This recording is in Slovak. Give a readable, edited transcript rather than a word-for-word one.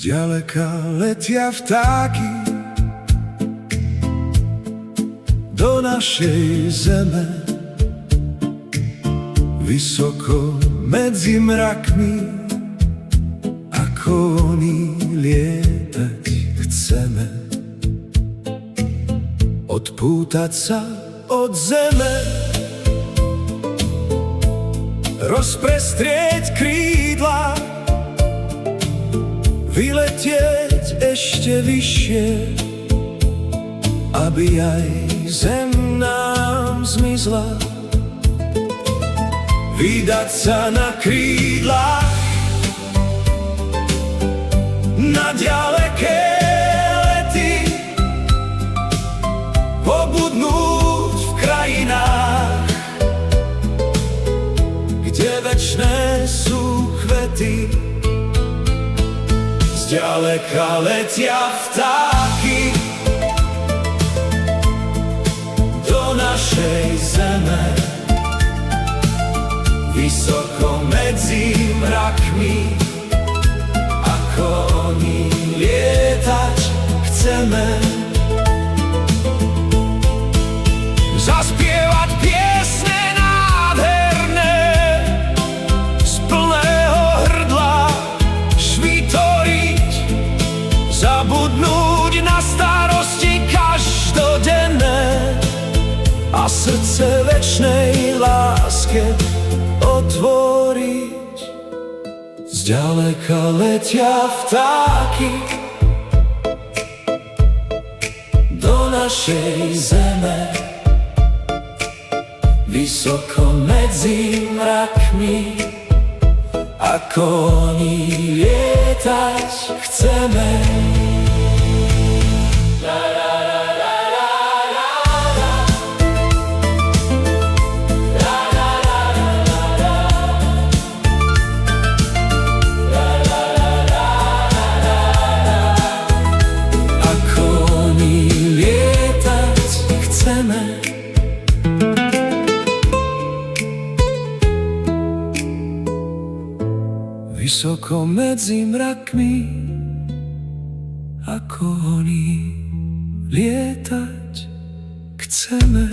Zďaleka letia vtáky do našej zeme. Vysoko medzi mrakmi, ako oni lietať chceme. Odpútať sa od zeme, rozprestrieť krídla, vyletieť ešte vyššie, aby aj zem nám zmizla. Vydať sa na krídlach na ďaleké lety, pobudnúť v krajinách, kde večné sú kvety. Zďaleka letia vtáky do našej zeme. Vysoko medzi mrakmi, ako oni lietať chceme. Zaspievať piesne nádherné z plného hrdla, švítoriť, zabudnúť na starosti každodenné a srdce večnej láske otvoriť. Zďaleka letia vtáky do našej zeme. Vysoko medzi mrakmi, ako oni lietať chceme. Vysoko medzi mrakmi, ako oni lietať chceme.